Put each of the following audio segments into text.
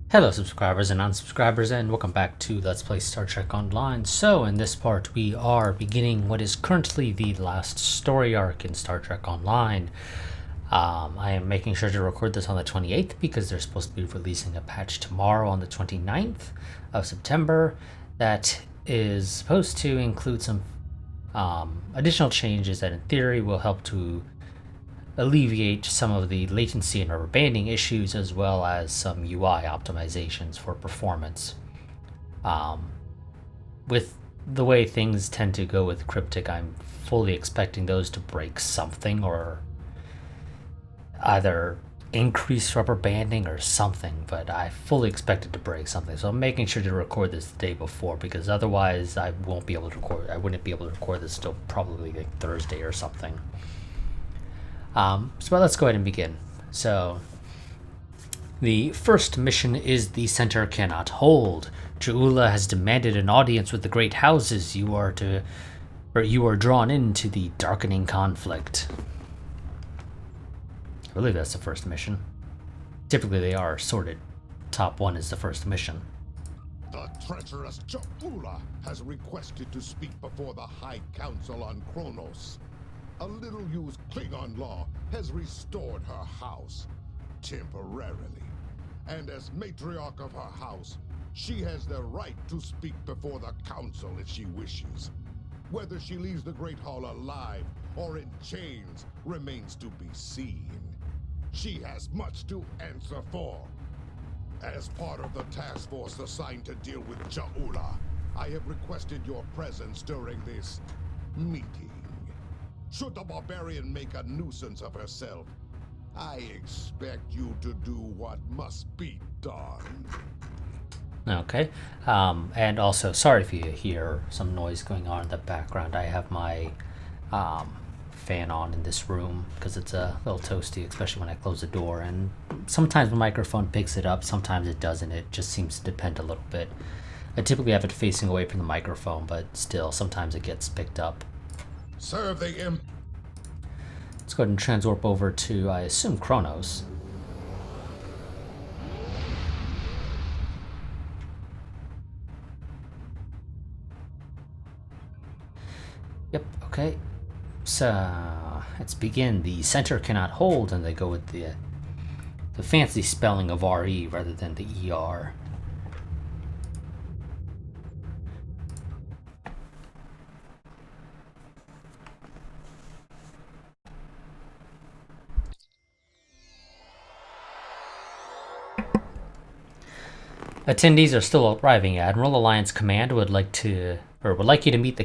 Hello subscribers and unsubscribers, and welcome back to Let's Play Star Trek Online. So in this part we are beginning what is currently the last story arc in Star Trek Online. I am making sure to record this on the 28th because they're supposed to be releasing a patch tomorrow on the 29th of September that is supposed to include some additional changes that in theory will help to alleviate some of the latency and rubber banding issues, as well as some UI optimizations for performance. With the way things tend to go with Cryptic, I'm fully expecting those to break something, or either increase rubber banding or something, but I fully expect it to break something. So I'm making sure to record this the day before, because otherwise I wouldn't be able to record this till probably like Thursday or something. So let's go ahead and begin. So, the first mission is the center cannot hold. Ja'ula has demanded an audience with the great houses. You are drawn into the darkening conflict. I believe that's the first mission. Typically they are sorted. Top one is the first mission. The treacherous Ja'ula has requested to speak before the High Council on Kronos. A little-used Klingon law has restored her house, temporarily. And as matriarch of her house, she has the right to speak before the council if she wishes. Whether she leaves the Great Hall alive or in chains remains to be seen. She has much to answer for. As part of the task force assigned to deal with Ja'ula, I have requested your presence during this meeting. Should the barbarian make a nuisance of herself, I expect you to do what must be done. Okay. And also, sorry if you hear some noise going on in the background. I have my fan on in this room because it's a little toasty, especially when I close the door. And sometimes the microphone picks it up, sometimes it doesn't. It just seems to depend a little bit. I typically have it facing away from the microphone, but still, sometimes it gets picked up. Serve the imp. Let's go ahead and transwarp over to, I assume, Kronos. Yep, okay. So, let's begin. The center cannot hold, and they go with the fancy spelling of RE rather than the ER. Attendees are still arriving. Admiral Alliance Command would like you to meet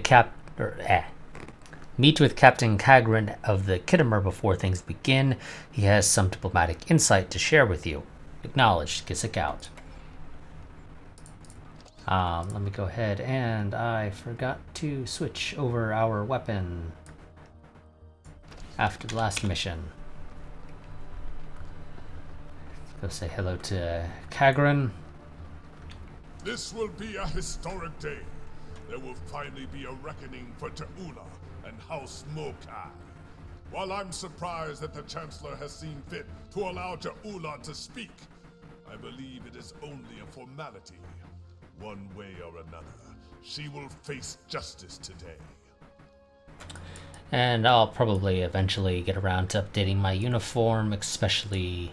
meet with Captain Kagrin of the Kittimer before things begin. He has some diplomatic insight to share with you. Acknowledged. Kisik out. Let me go ahead, and I forgot to switch over our weapon after the last mission. Let's go say hello to Kagrin. This will be a historic day. There will finally be a reckoning for Ja'ula and House Mokai. While I'm surprised that the Chancellor has seen fit to allow Ja'ula to speak, I believe it is only a formality. One way or another, she will face justice today. And I'll probably eventually get around to updating my uniform, especially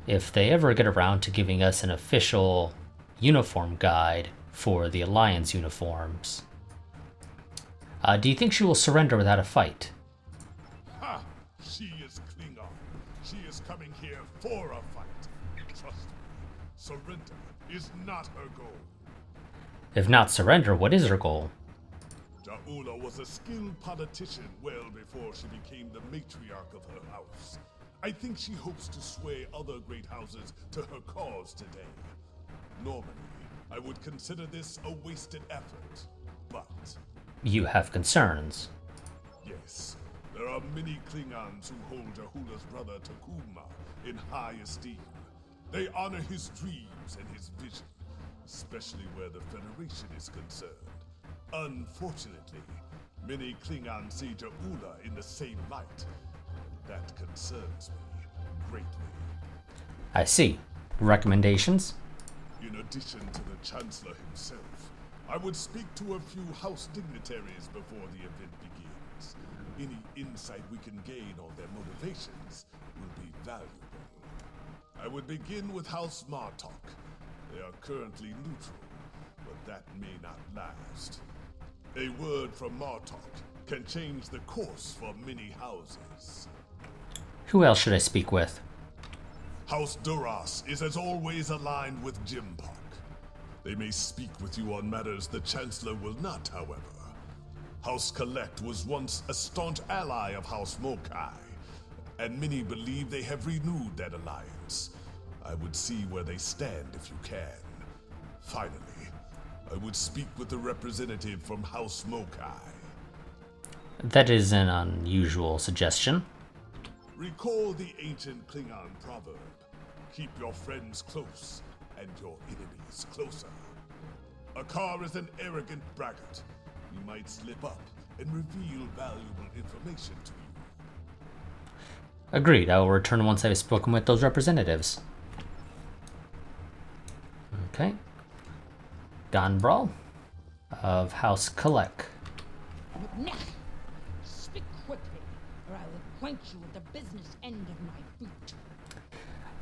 if they ever get around to giving us an official uniform guide for the Alliance uniforms. Do you think she will surrender without a fight? Ha! She is Klingon. She is coming here for a fight. Trust me, surrender is not her goal. If not surrender, what is her goal? Ja'ula was a skilled politician well before she became the matriarch of her house. I think she hopes to sway other great houses to her cause today. Normally, I would consider this a wasted effort, but... You have concerns. Yes, there are many Klingons who hold Ja'ula's brother Takuma in high esteem. They honor his dreams and his vision, especially where the Federation is concerned. Unfortunately, many Klingons see Ja'ula in the same light. That concerns me greatly. I see. Recommendations? In addition to the Chancellor himself, I would speak to a few House dignitaries before the event begins. Any insight we can gain on their motivations will be valuable. I would begin with House Martok. They are currently neutral, but that may not last. A word from Martok can change the course for many houses. Who else should I speak with? House Duras is as always aligned with Jimpak. They may speak with you on matters the Chancellor will not, however. House Collect was once a staunch ally of House Mokai, and many believe they have renewed that alliance. I would see where they stand if you can. Finally, I would speak with the representative from House Mokai. That is an unusual suggestion. Recall the ancient Klingon proverb, keep your friends close and your enemies closer. A car is an arrogant braggart. He might slip up and reveal valuable information to you. Agreed. I will return once I've spoken with those representatives. Okay. Gonbrawl of House Kalek. Speak quickly, or I will acquaint you with the business end of my boot.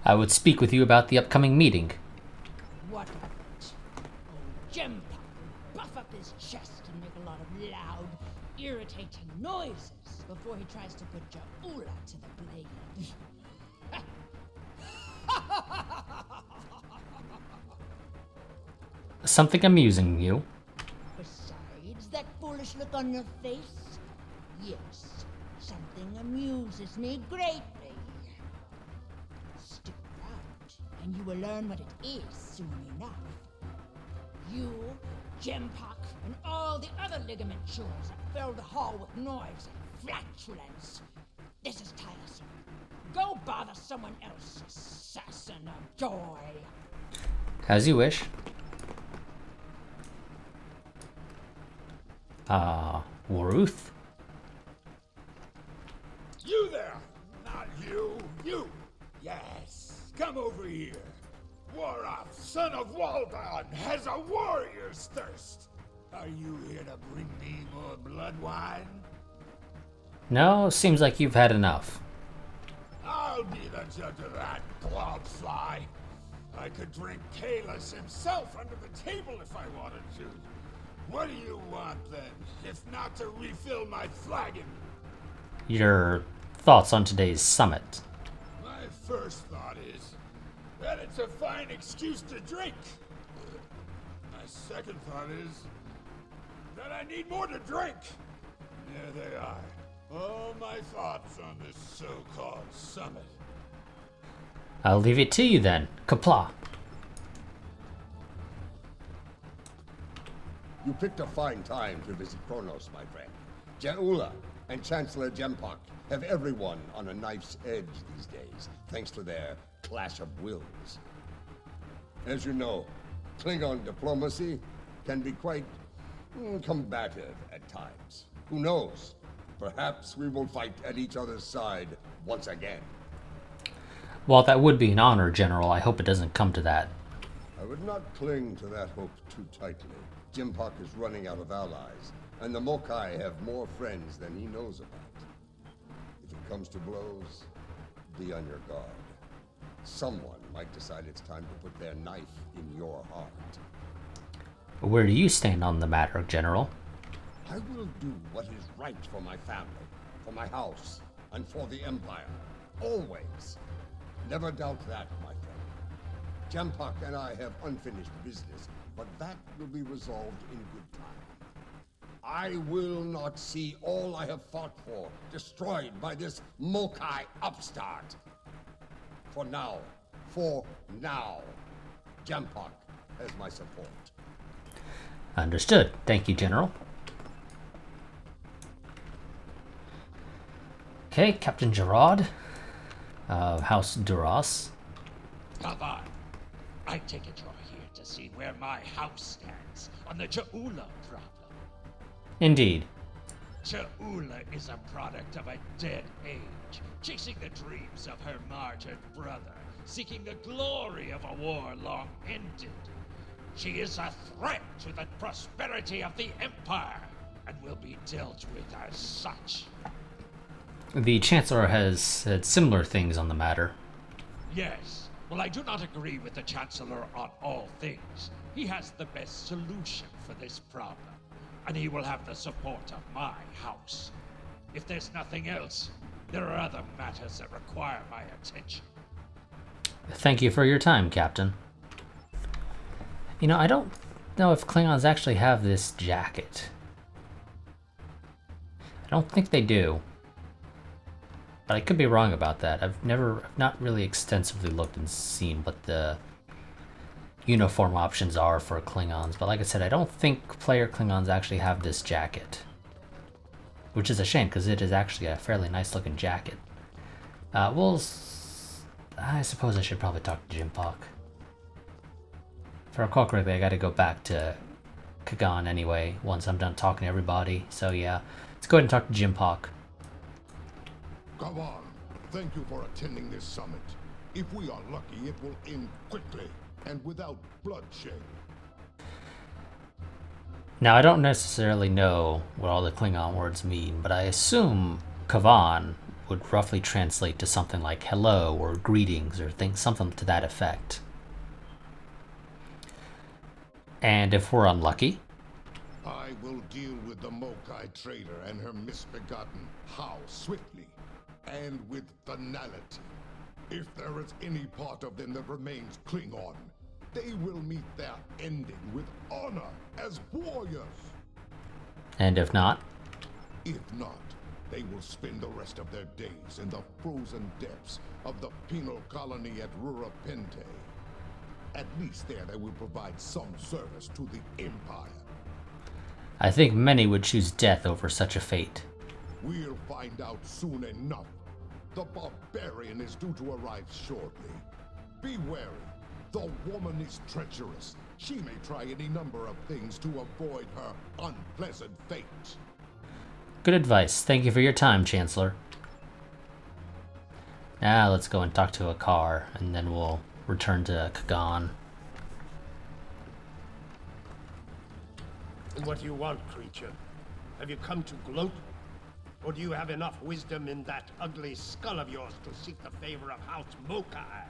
I would speak with you about the upcoming meeting. What of it? Old Jempa will buff up his chest and make a lot of loud, irritating noises before he tries to put Ja'ula to the blade. Something amusing you. Besides that foolish look on your face, yes, something amuses me greatly. Stick around, and you will learn what it is soon enough. You, Jempak, and all the other ligament chewers have filled the hall with noise and flatulence. This is tiresome. Go bother someone else, assassin of joy. As you wish. Waruth? You there! Not you! You! Yes! Come over here! Waroth, son of Waldon, has a warrior's thirst! Are you here to bring me more blood wine? No, seems like you've had enough. I'll be the judge of that, globfly. I could drink Kalis himself under the table if I wanted to. What do you want, then, if not to refill my flagon? Your thoughts on today's summit? My first thought is that it's a fine excuse to drink. My second thought is that I need more to drink. There they are. All my thoughts on this so-called summit. I'll leave it to you then. Kapla. You picked a fine time to visit Kronos, my friend. Ja'ula and Chancellor Jempak have everyone on a knife's edge these days, thanks to their clash of wills. As you know, Klingon diplomacy can be quite combative at times. Who knows? Perhaps we will fight at each other's side once again. While that would be an honor, General, I hope it doesn't come to that. I would not cling to that hope too tightly. Jimpak is running out of allies, and the Mokai have more friends than he knows about. If it comes to blows, be on your guard. Someone might decide it's time to put their knife in your heart. Where do you stand on the matter, General? I will do what is right for my family, for my house, and for the Empire. Always. Never doubt that, my friend. Jempak and I have unfinished business, but that will be resolved in good time. I will not see all I have fought for destroyed by this Mokai upstart. For now, Jempak has my support. Understood. Thank you, General. Okay, Captain Gerard of House Duras. Come on. I take it you're here to see where my house stands on the Ja'ula problem. Indeed. Ja'ula is a product of a dead age, chasing the dreams of her martyred brother, seeking the glory of a war long ended. She is a threat to the prosperity of the Empire, and will be dealt with as such. The Chancellor has said similar things on the matter. Yes. Well, I do not agree with the Chancellor on all things. He has the best solution for this problem, and he will have the support of my house. If there's nothing else, there are other matters that require my attention. Thank you for your time, Captain. You know, I don't know if Klingons actually have this jacket. I don't think they do. But I could be wrong about that. I've not really extensively looked and seen what the uniform options are for Klingons. But like I said, I don't think player Klingons actually have this jacket. Which is a shame, because it is actually a fairly nice looking jacket. I suppose I should probably talk to Jim Park. If I recall correctly, I gotta go back to Kagan anyway, once I'm done talking to everybody. So yeah, let's go ahead and talk to Jim Park. Kavan, thank you for attending this summit. If we are lucky, it will end quickly and without bloodshed. Now, I don't necessarily know what all the Klingon words mean, but I assume Kavan would roughly translate to something like hello or greetings or something to that effect. And if we're unlucky, I will deal with the Mokai trader and her misbegotten How swiftly and with finality. If there is any part of them that remains Klingon, they will meet their ending with honor as warriors. and if not, If not, they will spend the rest of their days in the frozen depths of the penal colony at Rurapente. At least there they will provide some service to the Empire. I think many would choose death over such a fate. We'll find out soon enough. The barbarian is due to arrive shortly. Be wary. The woman is treacherous. She may try any number of things to avoid her unpleasant fate. Good advice. Thank you for your time, Chancellor. Now let's go and talk to a car, and then we'll return to Kagan. What do you want, creature? Have you come to gloat? Or do you have enough wisdom in that ugly skull of yours to seek the favor of House Mokai?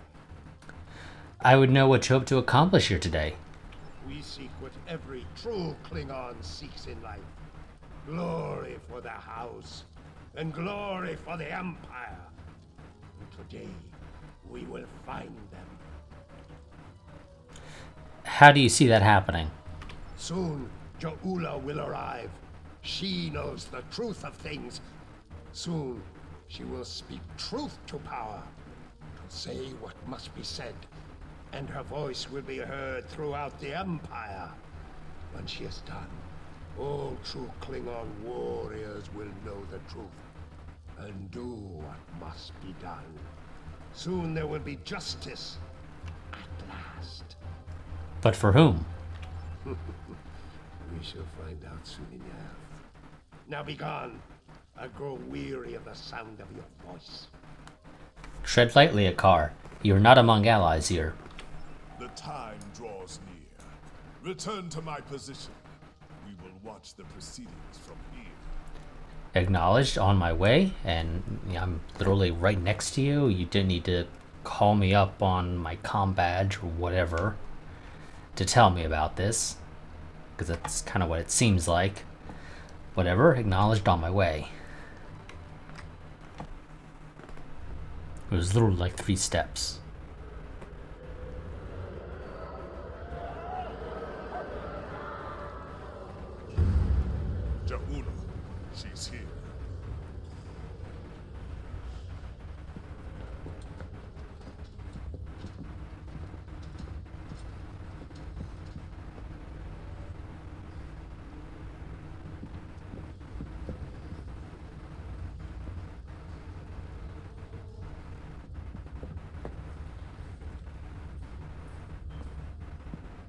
I would know what you hope to accomplish here today. We seek what every true Klingon seeks in life. Glory for the House, and glory for the Empire. And today, we will find them. How do you see that happening? Soon, Ja'ula will arrive. She knows the truth of things. Soon, she will speak truth to power, to say what must be said, and her voice will be heard throughout the Empire. When she is done, all true Klingon warriors will know the truth, and do what must be done. Soon there will be justice, at last. But for whom? We shall find out soon enough. Now be gone. I grow weary of the sound of your voice. Tread lightly, a car. You are not among allies here. The time draws near. Return to my position. We will watch the proceedings from here. Acknowledged, on my way, and I'm literally right next to you. You didn't need to call me up on my comm badge or whatever to tell me about this, because that's kind of what it seems like. Whatever, acknowledged, on my way. It was literally like 3 steps. Ja'ula, she's here.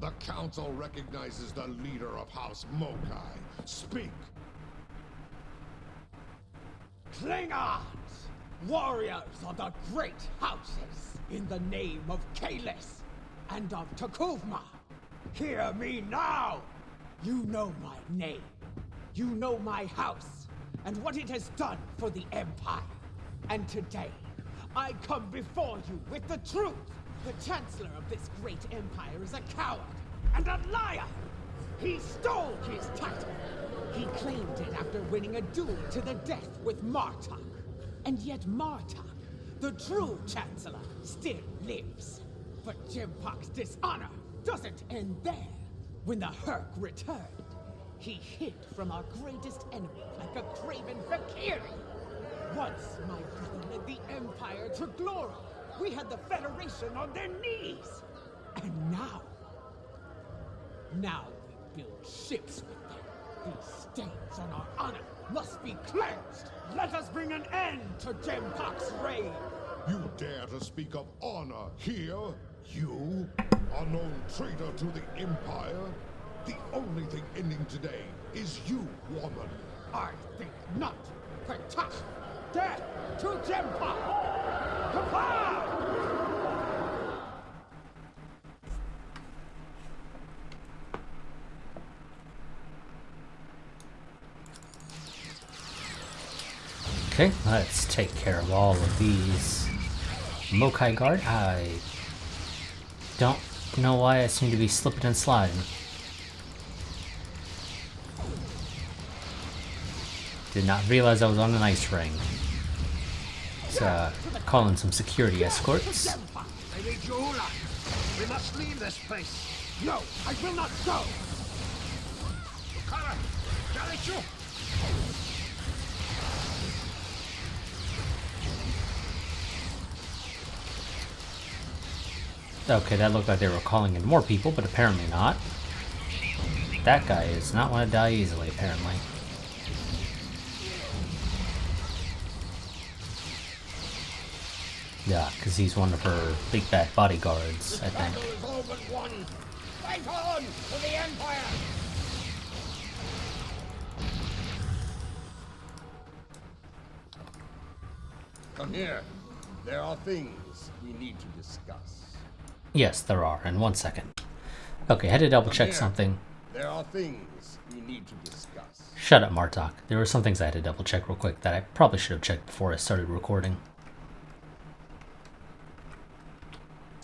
The Council recognizes the leader of House Mokai. Speak! Klingons! warriors of the great houses, in the name of Kalis and of Takuvma, hear me now! You know my name. You know my house, and what it has done for the Empire. And today, I come before you with the truth. The Chancellor of this great empire is a coward and a liar! He stole his title! He claimed it after winning a duel to the death with Martok. And yet Martok, the true Chancellor, still lives. But Jimpok's dishonor doesn't end there. When the Herc returned, he hid from our greatest enemy like a craven Fakiri. Once my brother led the Empire to glory. We had the Federation on their knees. And now we build ships with them. These stains on our honor must be cleansed. Let us bring an end to Jimpok's reign. You dare to speak of honor here? You? Unknown traitor to the Empire? The only thing ending today is you, woman. I think not. Protect! Death to Jimpok! Kapah! Okay, let's take care of all of these. Mokai Guard, I don't know why I seem to be slipping and sliding. Did not realize I was on an ice ring. Let's call in some security escorts. Lady Jula, we must leave this place. No, I will not go! Ukara, Jalichu! Okay, that looked like they were calling in more people, but apparently not. That guy does not want to die easily, apparently. Yeah, because he's one of her big bad bodyguards, I think. Battle is all but won. Fight on for the Empire! Come here. There are things we need to discuss. Yes, there are. In 1 second. Okay, had to double check something. There are things we need to discuss. Shut up, Martok. There were some things I had to double check real quick that I probably should have checked before I started recording.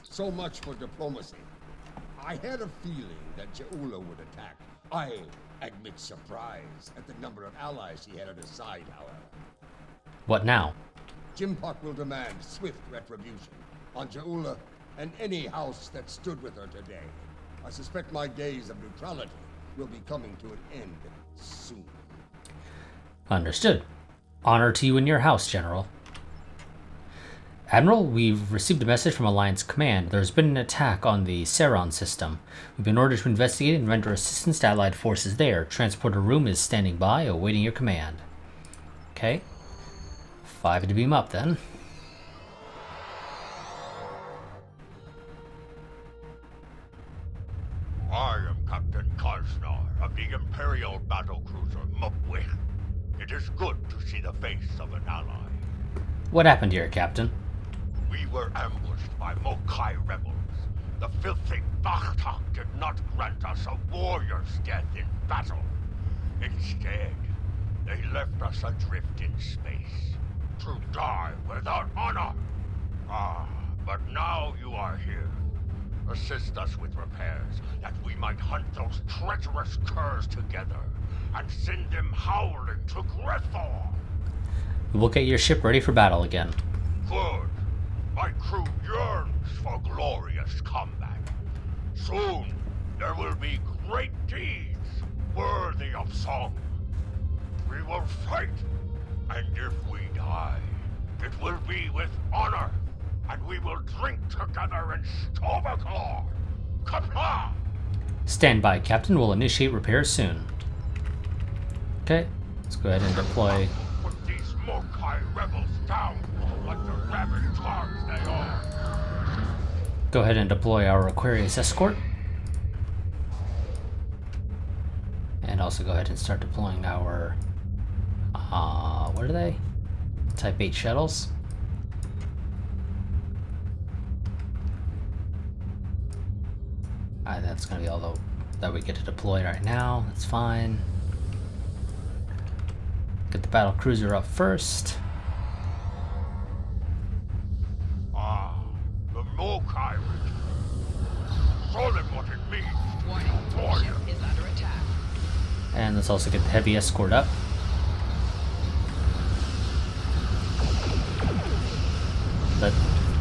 So much for diplomacy. I had a feeling that Jaula would attack. I admit surprise at the number of allies he had at his side, however. What now? Jimpok will demand swift retribution on Jaula and any house that stood with her today. I suspect my days of neutrality will be coming to an end soon. Understood. Honor to you and your house, General. Admiral, we've received a message from Alliance Command. There's been an attack on the Saron system. We've been ordered to investigate and render assistance to Allied forces there. Transporter room is standing by, awaiting your command. Okay. 5 to beam up, then. I am Captain Karsnar of the Imperial battlecruiser Mupwich. It is good to see the face of an ally. What happened here, Captain? We were ambushed by Mokai rebels. The filthy Bachtak did not grant us a warrior's death in battle. Instead, they left us adrift in space, to die without honor. Ah, but now you are here. Assist us with repairs, that we might hunt those treacherous curs together, and send them howling to Grethor. We'll get your ship ready for battle again. Good. My crew yearns for glorious combat. Soon, there will be great deeds worthy of song. We will fight, and if we die, it will be with honor, and we will drink together in Stovaclaw. Kapla! Stand by, Captain. We'll initiate repairs soon. Okay, let's go ahead and deploy. Put these Mokai rebels down, like the rabid dogs they are. Go ahead and deploy our Aquarius escort. And also go ahead and start deploying our, what are they? Type 8 shuttles. That's going to be all that we get to deploy right now. That's fine. Get the battle cruiser up first. The Mokai show them what it means to be a warrior. Is under attack. And let's also get the heavy escort up.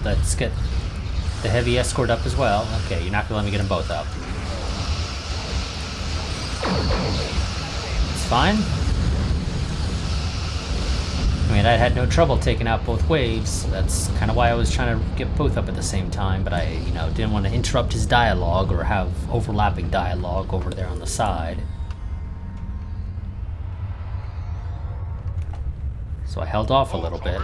Let's get the heavy escort up as well. Okay, you're not gonna let me get them both up. It's fine. I mean, I had no trouble taking out both waves. That's kind of why I was trying to get both up at the same time, but I, didn't want to interrupt his dialogue or have overlapping dialogue over there on the side. So I held off a little bit.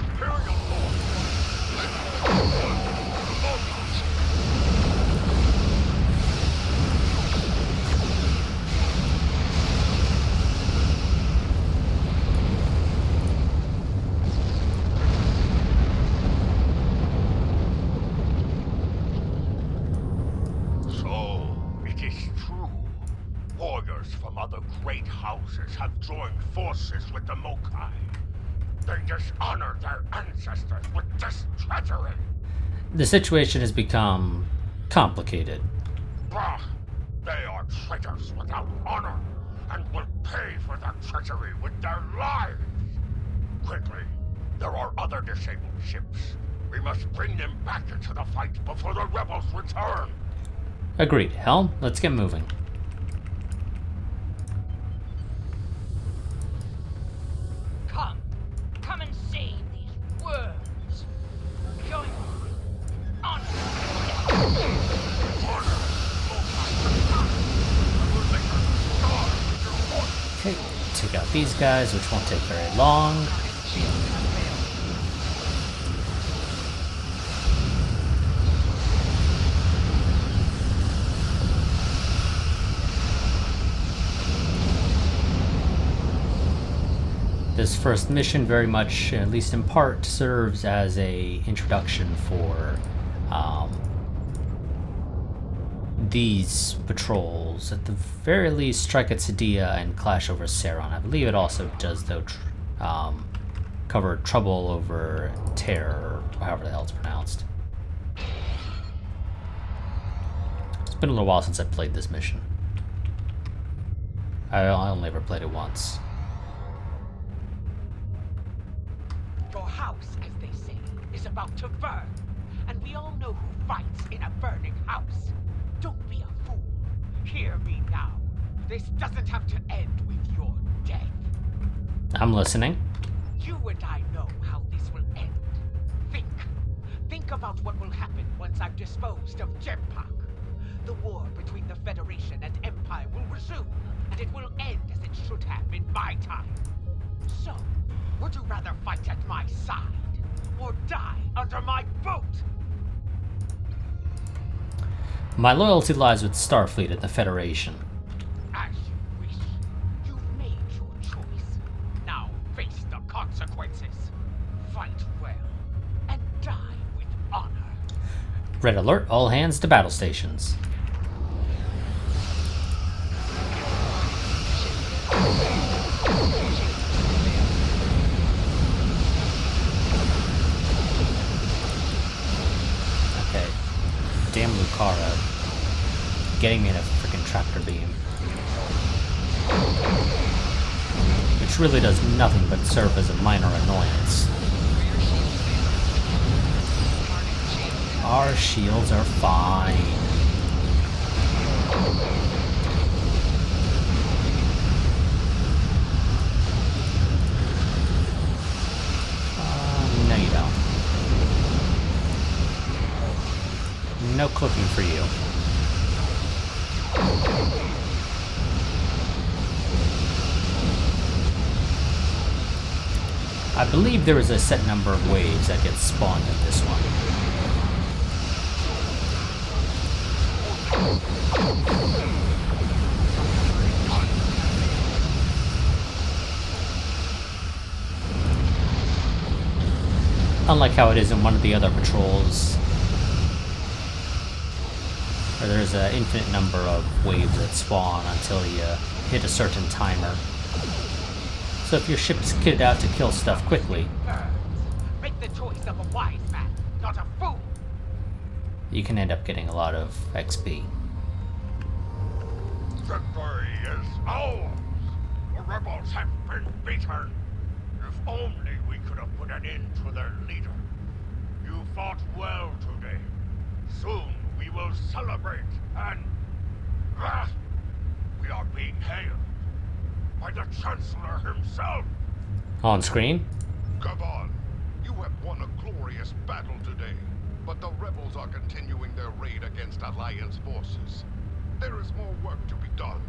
Great houses have joined forces with the Mokai. They dishonor their ancestors with this treachery. The situation has become complicated. Bah! They are traitors without honor, and will pay for their treachery with their lives. Quickly, there are other disabled ships. We must bring them back into the fight before the rebels return. Agreed. Helm, let's get moving. Come and save these worms. Going on. Okay, take out these guys, which won't take very long. This first mission very much, at least in part, serves as a introduction for these patrols. At the very least, strike at Sadia and clash over Saron. I believe it also does, though, cover trouble over Terror, or however the hell it's pronounced. It's been a little while since I played this mission. I only ever played it once. Your house, as they say, is about to burn. And we all know who fights in a burning house. Don't be a fool. Hear me now. This doesn't have to end with your death. I'm listening. You and I know how this will end. Think about what will happen once I've disposed of Gempak. The war between the Federation and Empire will resume, and it will end as it should have in my time. So, would you rather fight at my side, or die under my boot? My loyalty lies with Starfleet and the Federation. As you wish. You've made your choice. Now face the consequences. Fight well, and die with honor. Red alert, all hands to battle stations. Okay. Damn Lucara. Getting me in a freaking tractor beam. Which really does nothing but serve as a minor annoyance. Our shields are fine. No you don't. No cooking for you. I believe there is a set number of waves that get spawned in this one. Unlike how it is in one of the other patrols. Or there's an infinite number of waves that spawn until you hit a certain timer. So if your ship is kitted out to kill stuff quickly, Make the choice of a wise man, not a fool. you can end up getting a lot of XP. Victory is ours! The rebels have been beaten! If only we could have put an end to their leader. You fought well today. Soon we will celebrate and... we are being hailed by the Chancellor himself! On screen? Come on. You have won a glorious battle today, but the rebels are continuing their raid against Alliance forces. There is more work to be done.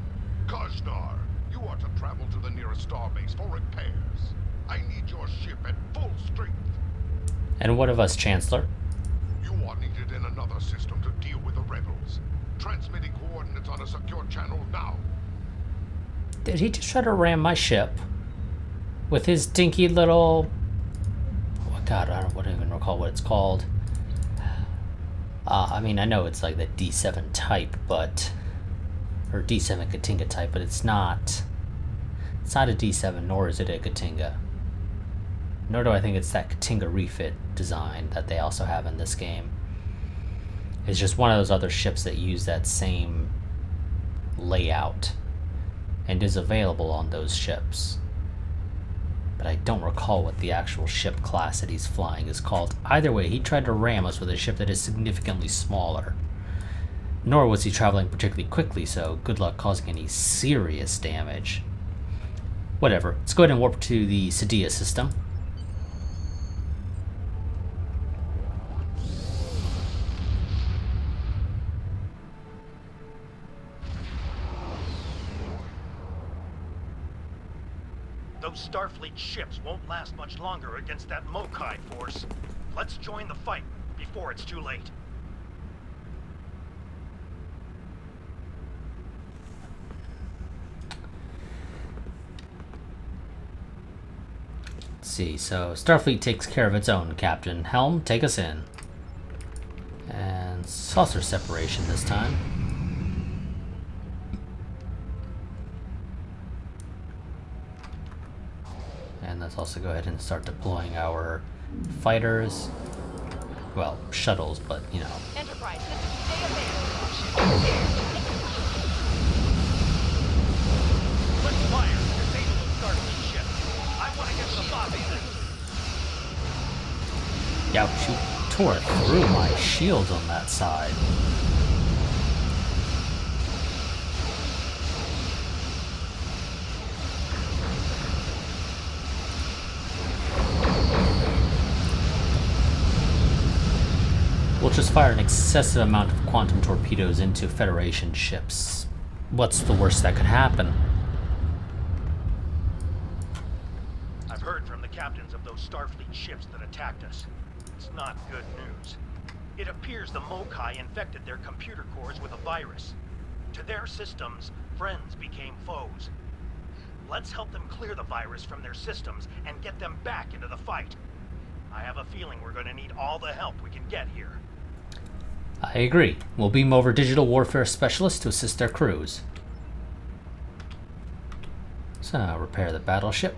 Kajnar, you are to travel to the nearest starbase for repairs. I need your ship at full strength. And what of us, Chancellor? You are needed in another system to deal with the rebels. Transmitting coordinates on a secure channel now. Did he just try to ram my ship with his dinky little... Oh god, I don't even recall what it's called. I mean, I know it's like the D7 type, but... Or D7 Katinga type, but it's not... It's not a D7, nor is it a Katinga. Nor do I think it's that Katinga refit design that they also have in this game. It's just one of those other ships that use that same layout and is available on those ships. But I don't recall what the actual ship class that he's flying is called. Either way, he tried to ram us with a ship that is significantly smaller. Nor was he traveling particularly quickly, so good luck causing any serious damage. Whatever, let's go ahead and warp to the Sadia system. Those Starfleet ships won't last much longer against that Mokai force. Let's join the fight before it's too late. Let's see, so Starfleet takes care of its own, Captain. Helm, take us in. And saucer separation this time. And let's also go ahead and start deploying our fighters. Well, shuttles, but you know. Enterprise, this is Let's fire to disable the Starfleet ship. I want to get some bodies in. Ouch, you tore through my shields on that side. We'll just fire an excessive amount of quantum torpedoes into Federation ships. What's the worst that could happen? I've heard from the captains of those Starfleet ships that attacked us. It's not good news. It appears the Mokai infected their computer cores with a virus. To their systems, friends became foes. Let's help them clear the virus from their systems and get them back into the fight. I have a feeling we're going to need all the help we can get here. I agree. We'll beam over digital warfare specialists to assist their crews. So, repair the battleship.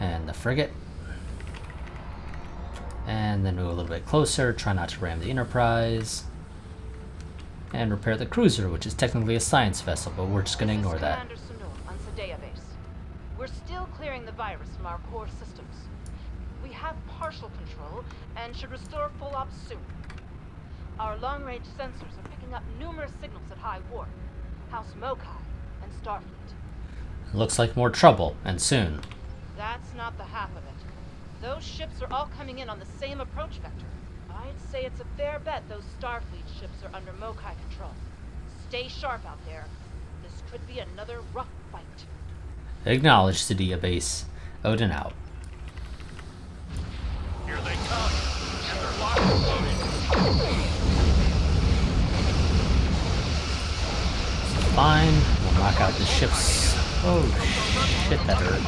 And the frigate. And then move a little bit closer, try not to ram the Enterprise. And repair the cruiser, which is technically a science vessel, but we're just going to ignore that. Commander Sunil on Sadia base. We're still clearing the virus from our core systems. We have partial control and should restore full ops soon. Our long-range sensors are picking up numerous signals at high warp, House Mokai, and Starfleet. Looks like more trouble, and soon. That's not the half of it. Those ships are all coming in on the same approach vector. I'd say it's a fair bet those Starfleet ships are under Mokai control. Stay sharp out there. This could be another rough fight. Acknowledge Sadia base. Odin out. Here they come, and they're locked and loaded. Fine. We'll knock out the ships. Oh shit, that hurt.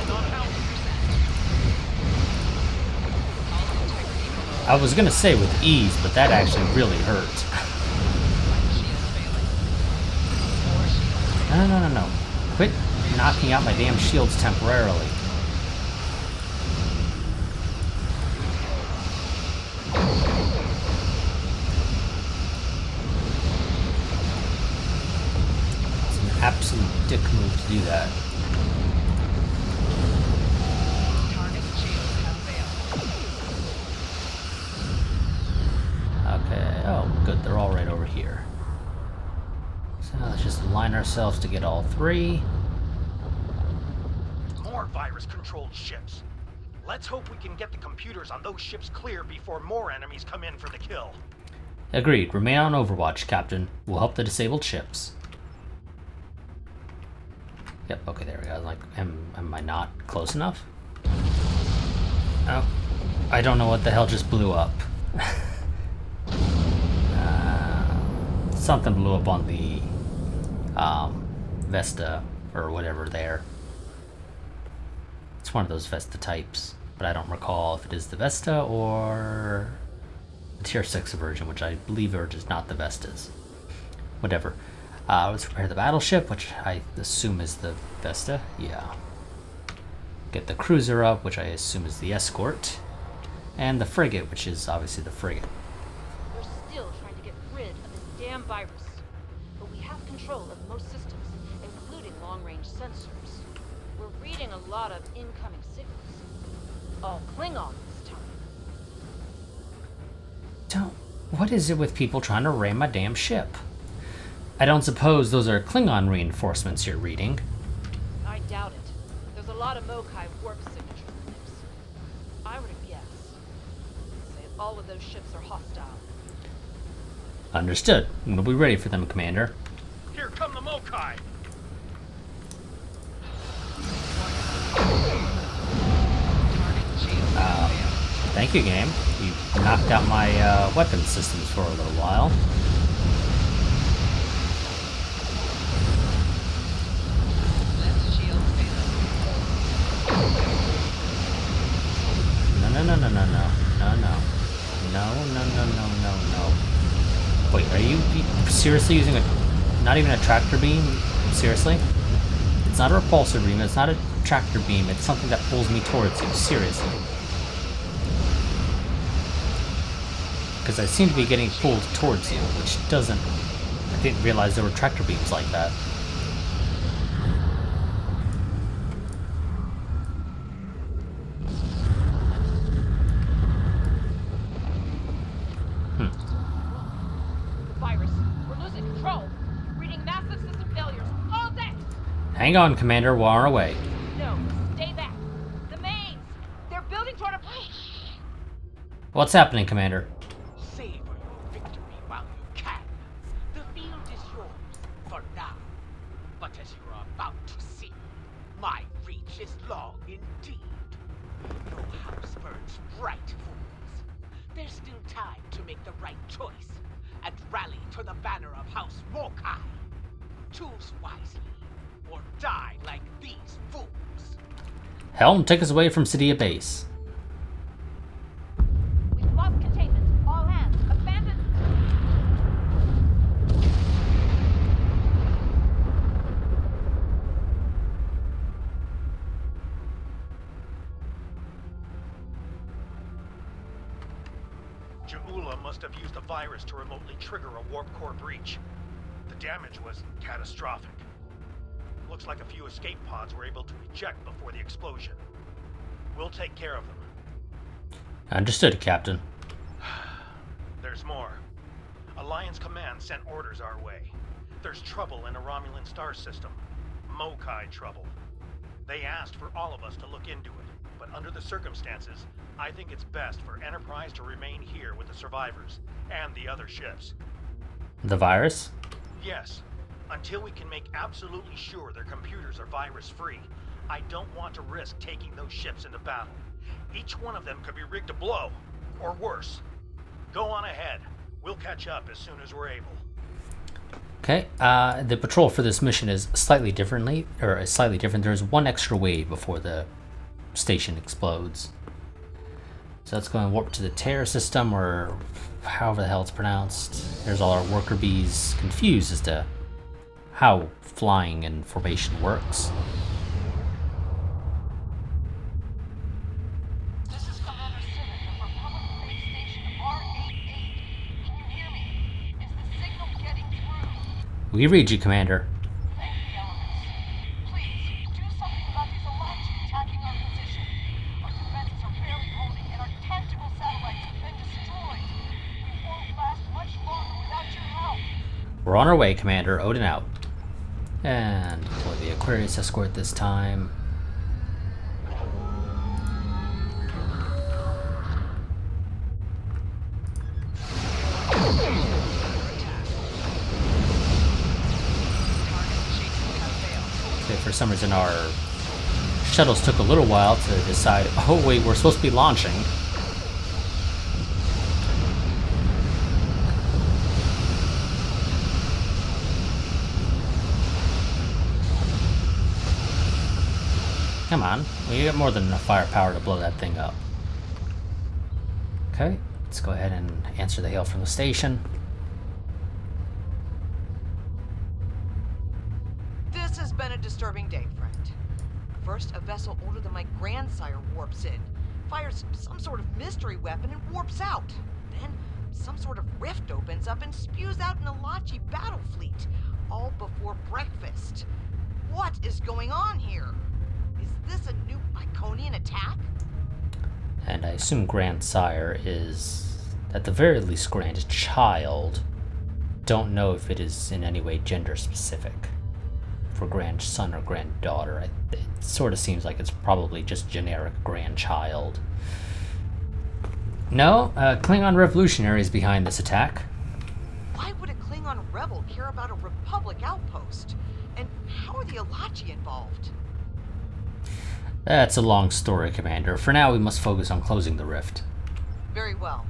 I was gonna say with ease, but that actually really hurt. No. Quit knocking out my damn shields temporarily. It's an absolute dick move to do that. Okay, oh good, they're all right over here. So now let's just align ourselves to get all three. More virus-controlled ships. Let's hope we can get the computers on those ships clear before more enemies come in for the kill. Agreed. Remain on Overwatch, Captain. We'll help the disabled ships. Yep, okay, there we go. I was like, am I not close enough? Oh, I don't know what the hell just blew up. Something blew up on the Vesta or whatever there. It's one of those Vesta types, but I don't recall if it is the Vesta or the Tier 6 version, which I believe are just not the Vestas. Whatever. Let's prepare the battleship, which I assume is the Vesta. Yeah. Get the cruiser up, which I assume is the escort. And the frigate, which is obviously the frigate. We're still trying to get rid of this damn virus. But we have control of most systems, including long-range sensors. We're reading a lot of incoming signals. All Klingon this time. What is it with people trying to ram my damn ship? I don't suppose those are Klingon reinforcements you're reading. I doubt it. There's a lot of Mokai warp signatures in this. I would have guessed. Say all of those ships are hostile. Understood. We'll be ready for them, Commander. Here come the Mokai! Thank you, game. You knocked out my weapon systems for a little while. No. Wait, are you seriously using not even a tractor beam? Seriously? It's not a repulsor beam, it's not a tractor beam, it's something that pulls me towards you, seriously. Because I seem to be getting pulled towards you, which doesn't... I didn't realize there were tractor beams like that. Hang on, Commander, we're on our way. No, stay back. The mains! They're building toward a... What's happening, Commander? Savor your victory while you can. The field is yours for now. But as you are about to see, my reach is long indeed. Your house burns bright, fools. There's still time to make the right choice and rally to the banner of House Mokai. Choose wisely. Or die like these fools. Helm, take us away from Cydia base. We've lost containment. All hands, abandon. Ja'ula must have used the virus to remotely trigger a warp core breach. The damage was catastrophic. Looks like a few escape pods were able to eject before the explosion. We'll take care of them. Understood, Captain. There's more. Alliance Command sent orders our way. There's trouble in a Romulan star system. Mokai trouble. They asked for all of us to look into it, but under the circumstances, I think it's best for Enterprise to remain here with the survivors and the other ships. The virus? Yes. Until we can make absolutely sure their computers are virus-free, I don't want to risk taking those ships into battle. Each one of them could be rigged to blow, or worse. Go on ahead. We'll catch up as soon as we're able. Okay, the patrol for this mission is slightly different. There's one extra wave before the station explodes. So let's go and warp to the Terra system, or however the hell it's pronounced. There's all our worker bees confused as to how flying in formation works. This is Commander Civic of Republic Base Station R88. Can you hear me? Is the signal getting through? We read you, Commander. Thank the elements. Please, do something about these Alachi attacking our position. Our defenses are barely holding, and our tactical satellites have been destroyed. We won't last much longer without your help. We're on our way, Commander. Odin out. And deploy the Aquarius escort this time. Okay, for some reason our shuttles took a little while to decide, oh wait, we're supposed to be launching. Come on, we got more than enough firepower to blow that thing up. Okay, let's go ahead and answer the hail from the station. This has been a disturbing day, friend. First, a vessel older than my grandsire warps in, fires some sort of mystery weapon and warps out. Then, some sort of rift opens up and spews out an Alachi battle fleet, all before breakfast. What is going on here? Is this a new Iconian attack? And I assume grandsire is, at the very least, grandchild. Don't know if it is in any way gender specific for grandson or granddaughter. It sort of seems like it's probably just generic grandchild. No, Klingon revolutionaries behind this attack. Why would a Klingon rebel care about a Republic outpost? And how are the Alachi involved? That's a long story, Commander. For now, we must focus on closing the rift. Very well.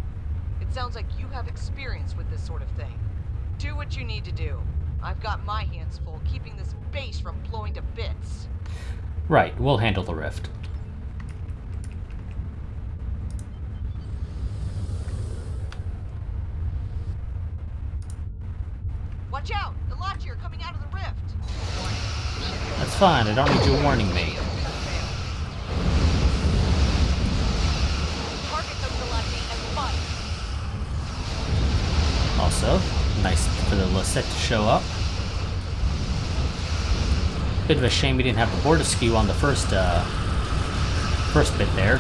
It sounds like you have experience with this sort of thing. Do what you need to do. I've got my hands full keeping this base from blowing to bits. Right, we'll handle the rift. Watch out! The Alachi are coming out of the rift! That's fine, I don't need you warning me. Target those Alachi and fire! Also, nice for the Lisette to show up. Bit of a shame we didn't have the board askew on the first bit there.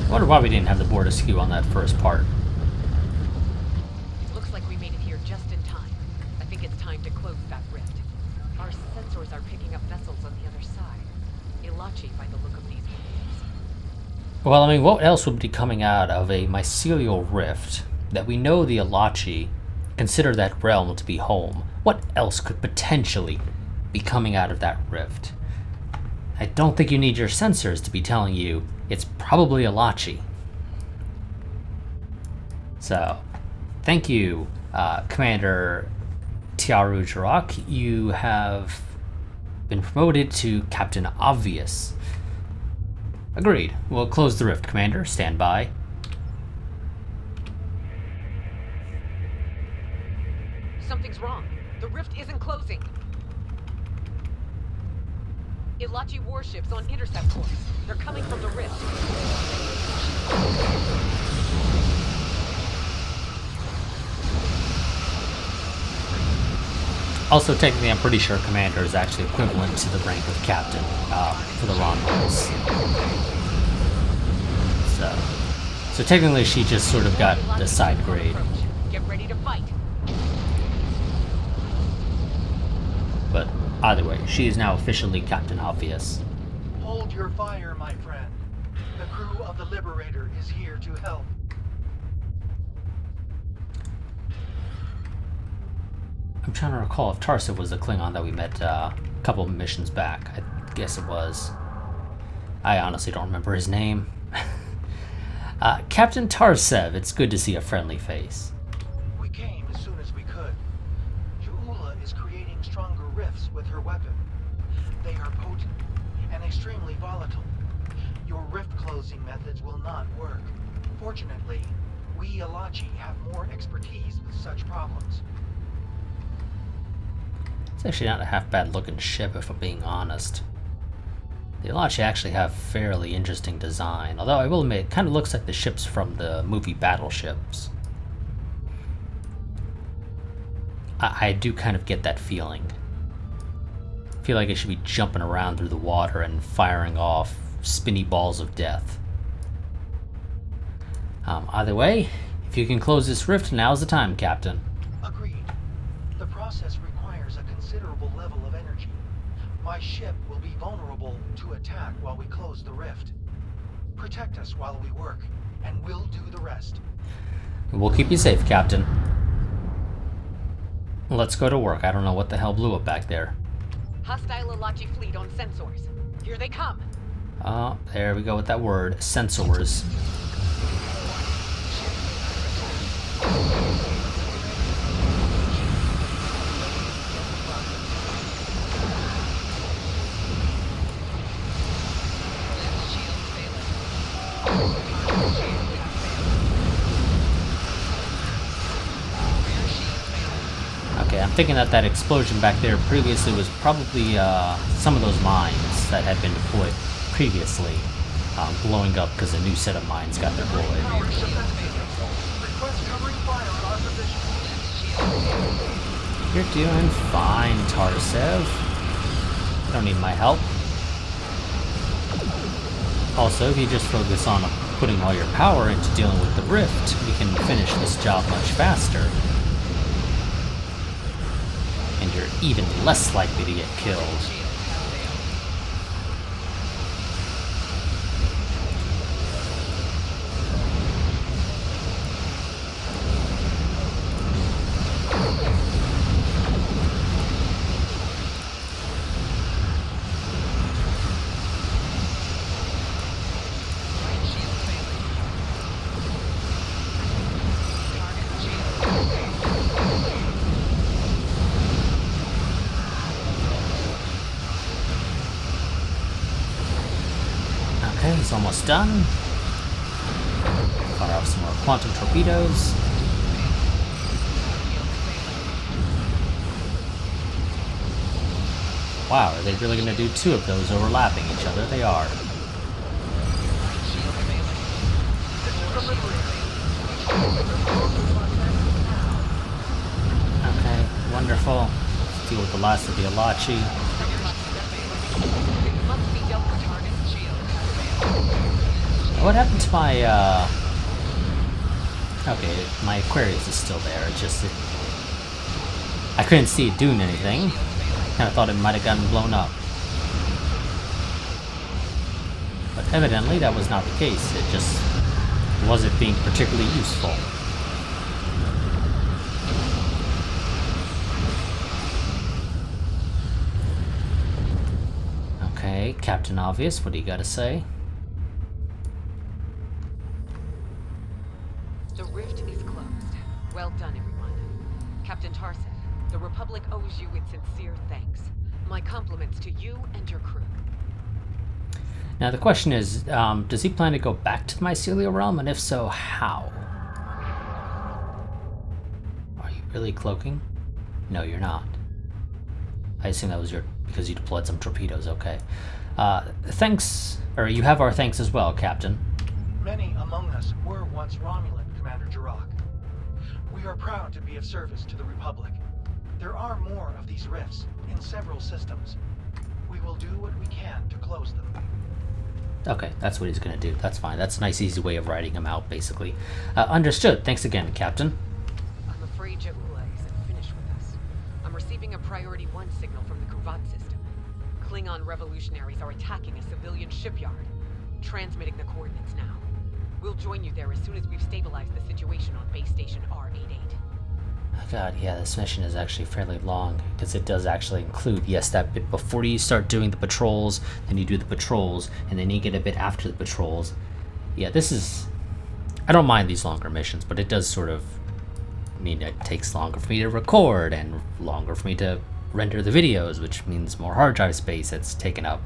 I wonder why we didn't have the board askew on that first part. Looks like we made it here just in time. I think it's time to close that rift. Our sensors are picking up vessels on the other side. Ilachi by the look of these waves. Well, I mean, what else would be coming out of a mycelial rift that we know the Alachi consider that realm to be home? What else could potentially be coming out of that rift? I don't think you need your sensors to be telling you it's probably Alachi. So, thank you, Commander Tiaru Jarak. You have been promoted to Captain Obvious. Agreed. We'll close the rift, Commander. Stand by. Something's wrong. The rift isn't closing. Ilachi warships on intercept course. They're coming from the rift. Also, technically, I'm pretty sure Commander is actually equivalent to the rank of Captain for the Rondos. So technically, she just sort of got the side grade. Get ready to fight. But either way, she is now officially Captain Obvious. Hold your fire, my friend. The crew of the Liberator is here to help. I'm trying to recall if Tarsev was the Klingon that we met a couple of missions back. I guess it was. I honestly don't remember his name. Captain Tarsev, it's good to see a friendly face. We came as soon as we could. Ju'ula is creating stronger rifts with her weapon. They are potent, and extremely volatile. Your rift closing methods will not work. Fortunately, we Alachi have more expertise with such problems. It's actually not a half bad looking ship, if I'm being honest. The Alachi actually have fairly interesting design, although I will admit it kind of looks like the ships from the movie Battleships. I do kind of get that feeling. I feel like it should be jumping around through the water and firing off spinny balls of death. Either way, if you can close this rift, now's the time, Captain. Agreed. The process requires a considerable level of energy. My ship will be vulnerable to attack while we close the rift. Protect us while we work, and we'll do the rest. We'll keep you safe, Captain. Let's go to work. I don't know what the hell blew up back there. Hostile Alachi fleet on sensors. Here they come. There we go with that word, sensors. Okay, I'm thinking that explosion back there previously was probably some of those mines that had been deployed previously, blowing up because a new set of mines got deployed. You're doing fine, Tarsev. You don't need my help. Also, if you just focus on putting all your power into dealing with the rift, we can finish this job much faster. And you're even less likely to get killed. Okay, he's almost done. Fire off some more quantum torpedoes. Wow, are they really going to do two of those overlapping each other? They are. Okay, wonderful. Let's deal with the last of the Alachi. What happened to my, okay, my Aquarius is still there, it's just that I couldn't see it doing anything. Kinda thought it might have gotten blown up. But evidently that was not the case, it just wasn't being particularly useful. Okay, Captain Obvious, what do you gotta say? The rift is closed. Well done, everyone. Captain Tarsev, the Republic owes you its sincere thanks. My compliments to you and your crew. Now the question is, does he plan to go back to the Mycelial Realm, and if so, how? Are you really cloaking? No, you're not. I assume that was because you deployed some torpedoes, okay. Thanks, or you have our thanks as well, Captain. Many among us were once Romulan, Commander Jirok. We are proud to be of service to the Republic. There are more of these rifts in several systems. We will do what we can to close them. Okay, that's what he's gonna do. That's fine. That's a nice, easy way of writing him out, basically. Understood. Thanks again, Captain. I'm afraid Jaula isn't finished with us. I'm receiving a Priority 1 signal from the Kruvat system. Klingon revolutionaries are attacking a civilian shipyard. Transmitting the coordinates now. We'll join you there as soon as we've stabilized the situation on base station R88. Oh God, yeah, this mission is actually fairly long, because it does actually include, yes, that bit before you start doing the patrols, then you do the patrols, and then you get a bit after the patrols. Yeah, this is... I don't mind these longer missions, but it does sort of mean it takes longer for me to record, and longer for me to render the videos, which means more hard drive space that's taken up.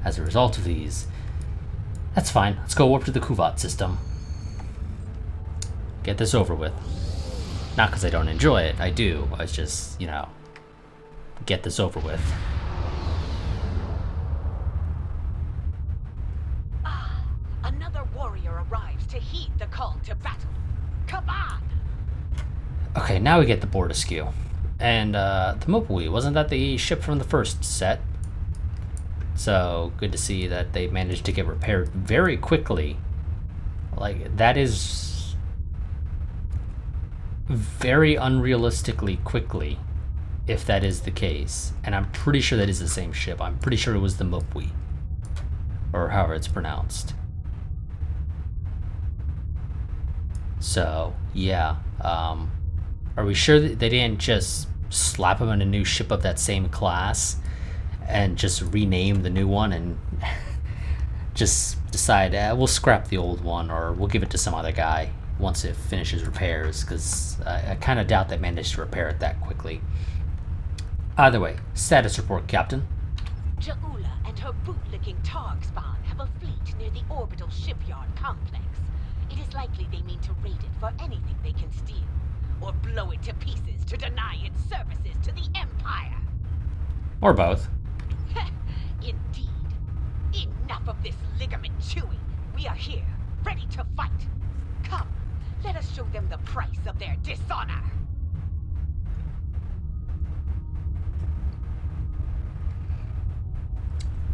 as a result of these. That's fine. Let's go warp to the Kuvat system. Get this over with. Not because I don't enjoy it. I do. It's just, you know, get this over with. Another warrior arrives to heed the call to battle. Come on! Okay, now we get the board askew. And the Mopui, wasn't that the ship from the first set? So good to see that they managed to get repaired very quickly. Like, that is very unrealistically quickly, if that is the case. And I'm pretty sure that is the same ship. I'm pretty sure it was the Mopui, or however it's pronounced. So yeah, are we sure that they didn't just slap him in a new ship of that same class and just rename the new one and just decide we'll scrap the old one, or we'll give it to some other guy once it finishes repairs? Because I kind of doubt they managed to repair it that quickly. Either way, status report, Captain. Ja'ula and her bootlicking Targ spawn have a fleet near the orbital shipyard complex. It is likely they mean to raid it for anything they can steal, or blow it to pieces to deny its services to the Empire. Or both. Indeed. Enough of this ligament chewing. We are here, ready to fight. Come, let us show them the price of their dishonor.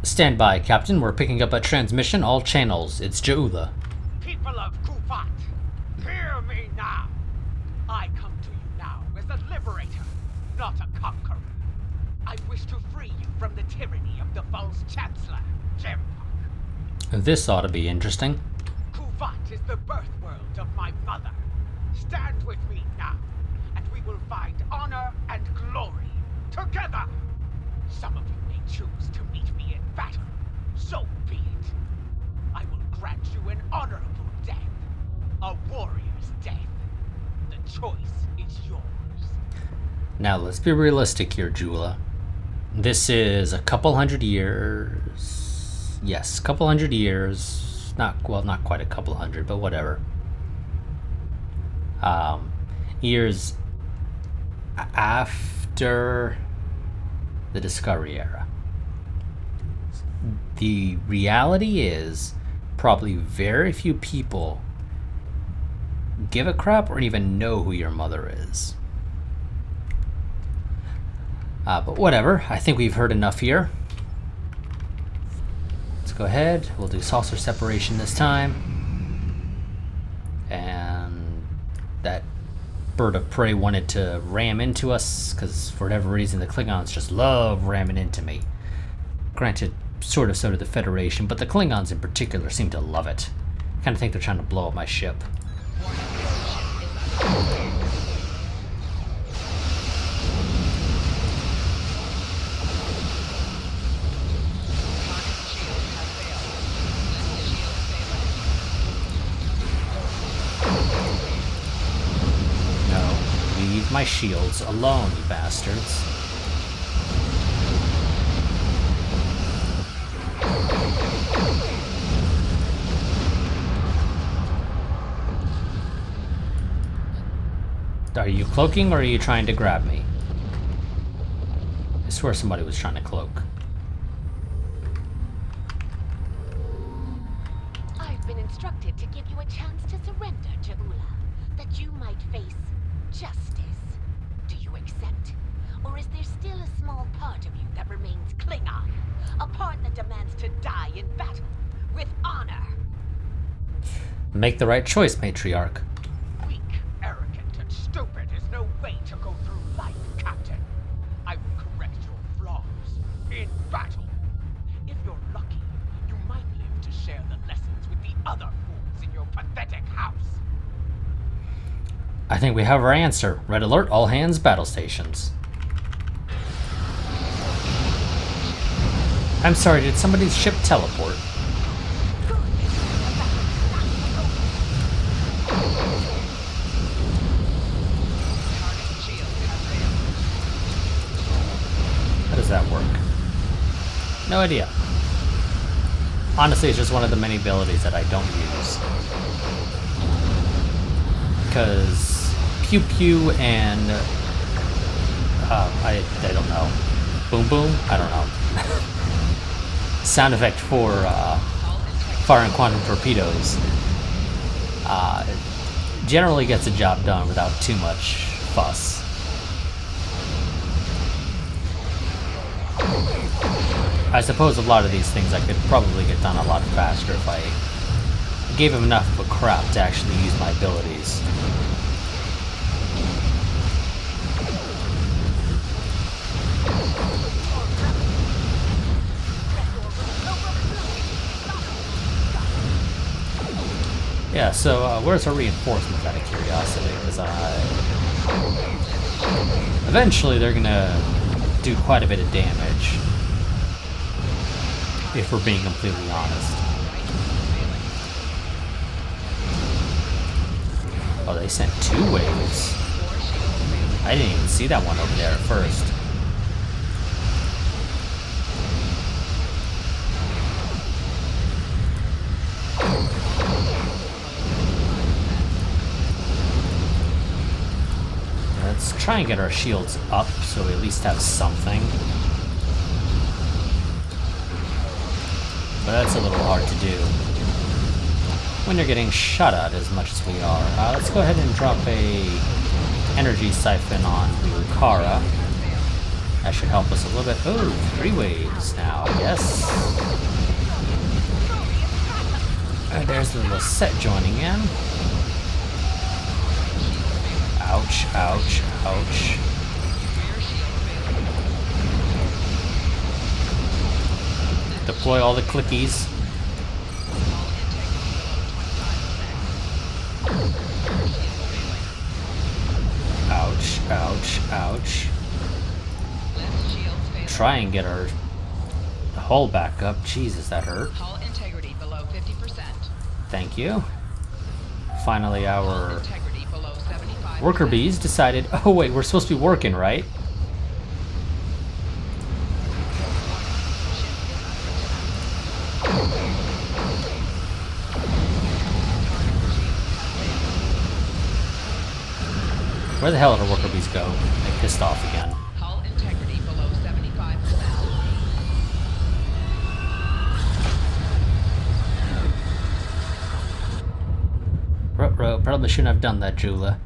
Stand by, Captain. We're picking up a transmission, all channels. It's Ja'ula. People of Kuvat, hear me now. I come to you now as a liberator, not a conqueror. I wish to free you from the tyranny of the false Chancellor, Jempak. This ought to be interesting. Kuvat is the birth world of my mother. Stand with me now, and we will find honor and glory together. Some of you may choose to meet me in battle. So be it. I will grant you an honorable death. A warrior's death. The choice is yours. Now, let's be realistic here, Ja'ula. This is a couple hundred years. Yes, a couple hundred years. Not quite a couple hundred, but whatever. Years after the Discovery era. The reality is, probably very few people give a crap or even know who your mother is. But whatever, I think we've heard enough here. Let's go ahead, we'll do saucer separation this time. And that bird of prey wanted to ram into us, because for whatever reason the Klingons just love ramming into me. Granted, sort of so do the Federation, but the Klingons in particular seem to love it. I kind of think they're trying to blow up my ship. No, leave my shields alone, you bastards. Are you cloaking or are you trying to grab me? I swear somebody was trying to cloak. I've been instructed to give you a chance to surrender, Ja'ula, that you might face justice. Do you accept? Or is there still a small part of you that remains Klingon? A part that demands to die in battle, with honor? Make the right choice, Matriarch. Weak, arrogant, and stupid is no way to go through life, Captain. I will correct your flaws in battle. If you're lucky, you might live to share the lessons with the other fools in your pathetic house. I think we have our answer. Red alert, all hands, battle stations. I'm sorry, did somebody's ship teleport? How does that work? No idea. Honestly, it's just one of the many abilities that I don't use. Because pew pew and I don't know. Boom boom? I don't know. Sound effect for firing quantum torpedoes generally gets the job done without too much fuss. I suppose a lot of these things I could probably get done a lot faster if I gave him enough of a crap to actually use my abilities. Yeah, so where's our reinforcements out of curiosity? Because eventually they're gonna do quite a bit of damage, if we're being completely honest. Oh, they sent 2 waves. I didn't even see that one over there at first. Let's try and get our shields up so we at least have something. But that's a little hard to do when you're getting shot at as much as we are. Let's go ahead and drop a energy siphon on Lukara. That should help us a little bit. Oh, 3 waves now, yes. And there's the little set joining in. Ouch, ouch, ouch. Deploy all the clickies. Ouch, ouch, ouch. Try and get our hull back up. Jesus, that hurt. Hull integrity below 50%. Thank you. Finally, our worker bees decided, oh wait, we're supposed to be working, right? Where the hell did our worker bees go? They pissed off again. Hull integrity below 75%. Ruh-roh, probably shouldn't have done that, Jula.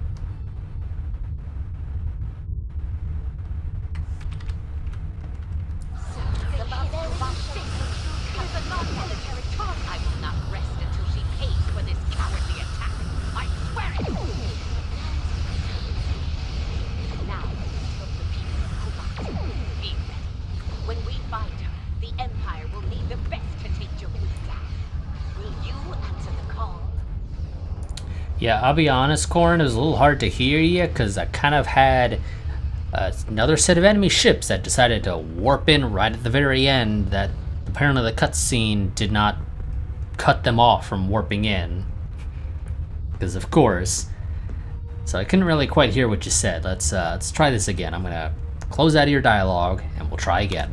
Yeah, I'll be honest, Corin, it was a little hard to hear you because I kind of had another set of enemy ships that decided to warp in right at the very end that apparently the cutscene did not cut them off from warping in. Because of course. So I couldn't really quite hear what you said. Let's try this again. I'm going to close out of your dialogue and we'll try again.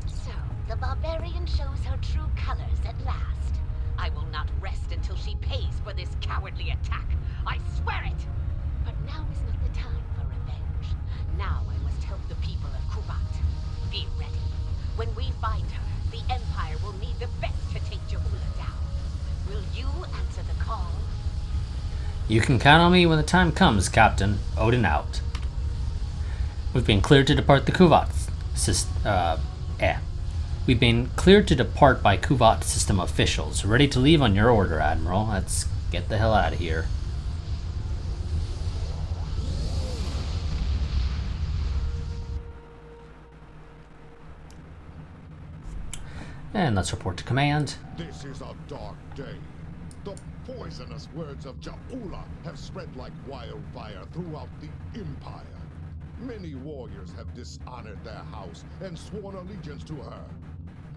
So, the barbarian shows her true colors at last. I will not rest until she pays for this cowardly attack. I swear it! But now is not the time for revenge. Now I must help the people of Kuvat. Be ready. When we find her, the Empire will need the best to take Ja'ula down. Will you answer the call? You can count on me when the time comes, Captain. Odin out. We've been cleared to depart the Kuvat We've been cleared to depart by Kuvat system officials. Ready to leave on your order, Admiral. Let's get the hell out of here. And let's report to command. This is a dark day. The poisonous words of Ja'ula have spread like wildfire throughout the Empire. Many warriors have dishonored their house and sworn allegiance to her.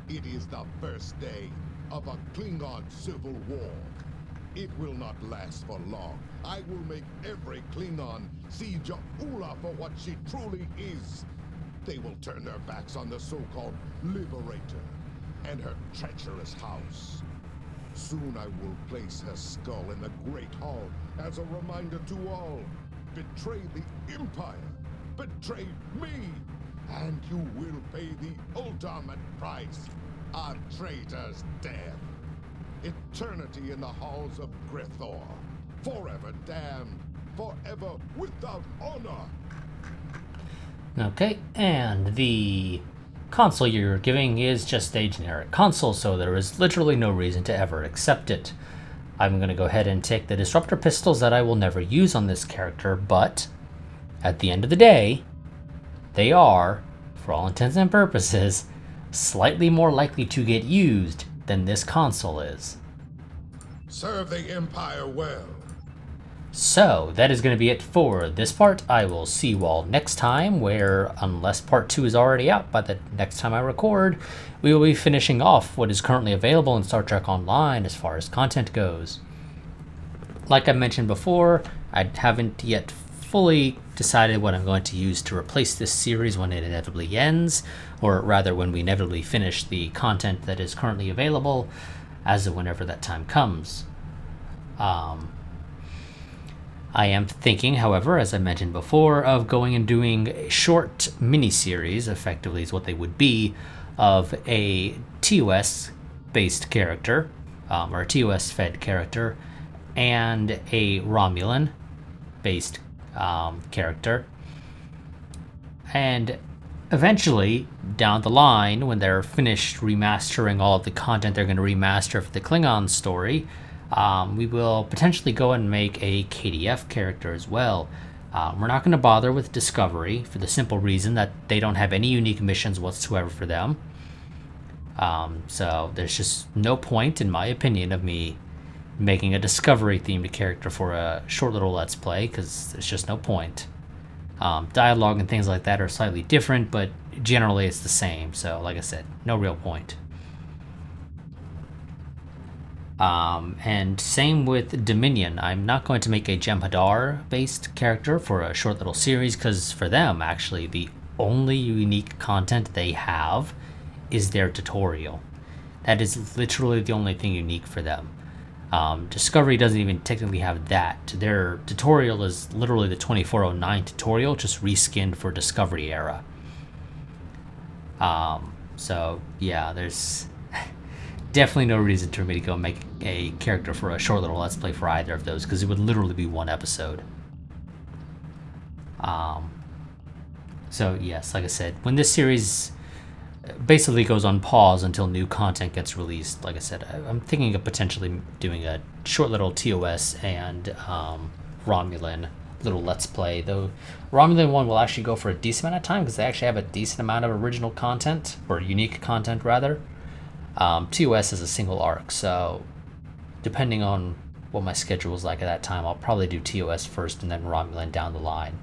It is the first day of a Klingon Civil War. It will not last for long. I will make every Klingon see Ja'ula for what she truly is. They will turn their backs on the so-called Liberator. and her treacherous house. Soon I will place her skull in the Great Hall as a reminder to all. Betray the Empire, betray me, and you will pay the ultimate price, a traitor's death. Eternity in the halls of Grithor, forever damned, forever without honor. Okay, and the console you're giving is just a generic console, so there is literally no reason to ever accept it. I'm going to go ahead and take the disruptor pistols that I will never use on this character, but at the end of the day, they are, for all intents and purposes, slightly more likely to get used than this console is. Serve the Empire well. So, that is going to be it for this part. I will see you all next time, where, unless part 2 is already out by the next time I record, we will be finishing off what is currently available in Star Trek Online as far as content goes. Like I mentioned before, I haven't yet fully decided what I'm going to use to replace this series when it inevitably ends, or rather when we inevitably finish the content that is currently available, as of whenever that time comes. I am thinking, however, as I mentioned before, of going and doing a short mini-series, effectively is what they would be, of a TOS-based character, or a TOS-fed character, and a Romulan-based character. And eventually, down the line, when they're finished remastering all of the content they're going to remaster for the Klingon story, we will potentially go and make a KDF character as well. We're not going to bother with Discovery for the simple reason that they don't have any unique missions whatsoever for them. So there's just no point, in my opinion, of me making a Discovery-themed character for a short little Let's Play, because there's just no point. Dialogue and things like that are slightly different, but generally it's the same. So, like I said, no real point. And same with Dominion. I'm not going to make a Jem'Hadar-based character for a short little series, because for them, actually, the only unique content they have is their tutorial. That is literally the only thing unique for them. Discovery doesn't even technically have that. Their tutorial is literally the 2409 tutorial, just reskinned for Discovery era. So, yeah, there's definitely no reason for me to go make a character for a short little Let's Play for either of those, because it would literally be one episode. So yes, like I said, when this series basically goes on pause until new content gets released, like I said, I'm thinking of potentially doing a short little TOS and Romulan little Let's Play. The Romulan one will actually go for a decent amount of time, because they actually have a decent amount of original content, or unique content rather. TOS is a single arc, so depending on what my schedule is like at that time, I'll probably do TOS first and then Romulan down the line.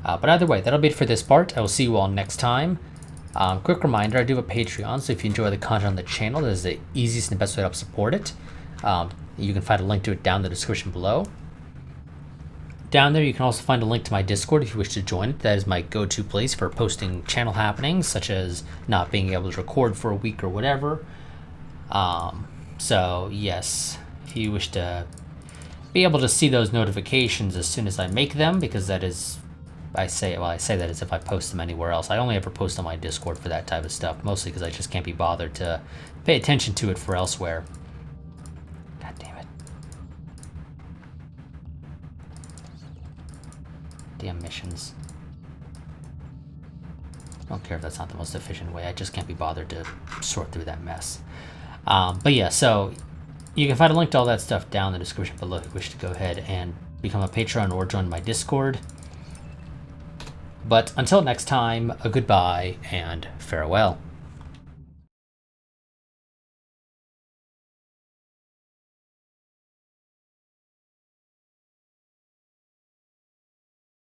But either way, that'll be it for this part. I will see you all next time. Quick reminder, I do have a Patreon, so if you enjoy the content on the channel, that is the easiest and best way to help support it. You can find a link to it down in the description below. Down there, you can also find a link to my Discord if you wish to join it. That is my go-to place for posting channel happenings, such as not being able to record for a week or whatever. So, yes, if you wish to be able to see those notifications as soon as I make them, because that is, I say that as if I post them anywhere else. I only ever post on my Discord for that type of stuff, mostly because I just can't be bothered to pay attention to it for elsewhere. God damn it. Damn missions. I don't care if that's not the most efficient way, I just can't be bothered to sort through that mess. But yeah, so you can find a link to all that stuff down in the description below if you wish to go ahead and become a patron or join my Discord. But until next time, a goodbye and farewell.